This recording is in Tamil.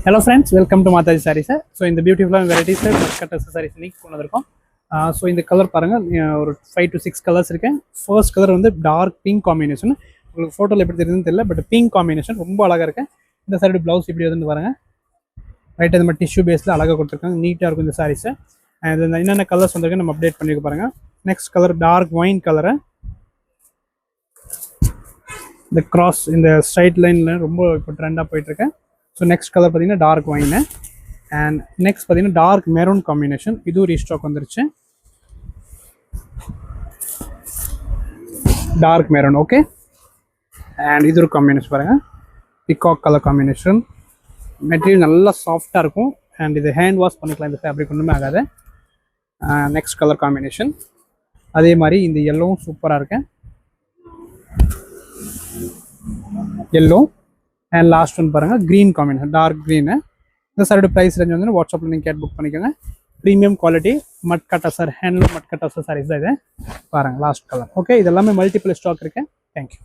Hello friends, welcome to Mataji Sarees. So in the beautiful varieties cut accessories இன்னைக்கு கொண்டு வந்திருக்கோம். So இந்த கலர் பாருங்க ஒரு 5 to 6 கலர்ஸ் இருக்கு. ஃபர்ஸ்ட் கலர் வந்து டார்க் பிங்க் காம்பினேஷன். உங்களுக்கு போட்டோல எப்படி தெரியுதுன்னு தெரியல, பட் பிங்க் காம்பினேஷன் ரொம்ப அழகா இருக்கு. இந்த சைடு ப்ளவுஸ் இப்படி வந்து பாருங்க. ரைட் இந்த மாதிரி டிஷ்யூ பேஸ்ல அழகா கொடுத்துருக்காங்க. நீட்டா இருக்கும் இந்த சாரீஸ். அண்ட் என்னென்ன கலர்ஸ் வந்திருக்கு நம்ம அப்டேட் பண்ணிக்க பாருங்க. Next colour dark wine colour. இந்த கிராஸ் இந்த ஸ்ட்ரைட் லைன்ல ரொம்ப இப்போ ட்ரெண்டா போயிட்டு இருக்கு. ஸோ நெக்ஸ்ட் கலர் பார்த்தீங்கன்னா டார்க் ஒயின் அண்ட் நெக்ஸ்ட் பார்த்தீங்கன்னா டார்க் மெரூன் காம்பினேஷன். இதுவும் ரீஸ்டாக் வந்துருச்சு. Dark maroon okay. அண்ட் இது ஒரு காம்பினேஷன் பாருங்க, பிகாக் கலர் காம்பினேஷன். மெட்டீரியல் நல்லா சாஃப்டாக இருக்கும். அண்ட் இது ஹேண்ட் வாஷ் பண்ணிக்கலாம், இந்த ஃபேப்ரிக் ஒன்றுமே ஆகாது. நெக்ஸ்ட் கலர் காம்பினேஷன் அதே மாதிரி இந்த எல்லோவும் சூப்பராக இருக்கு. எல்லோ அண்ட் லாஸ்ட் ஒன் பாருங்க க்ரீன் காம்பினேஷன், டார்க் க்ரீனு. இந்த சாரோட ப்ரைஸ் ரேஞ்ச் வந்து வாட்ஸ்அப்பில் நீங்கள் கேட் புக் பண்ணிக்கோங்க. ப்ரீமியம் குவாலிட்டி மட்கட்டா சார், ஹேண்ட்லூம் மட்கட்டா சார் சாரீஸ் தான் இது பாருங்க. Last colour okay. இது எல்லாமே மல்டிபிள் ஸ்டாக் இருக்கு. தேங்க்யூ.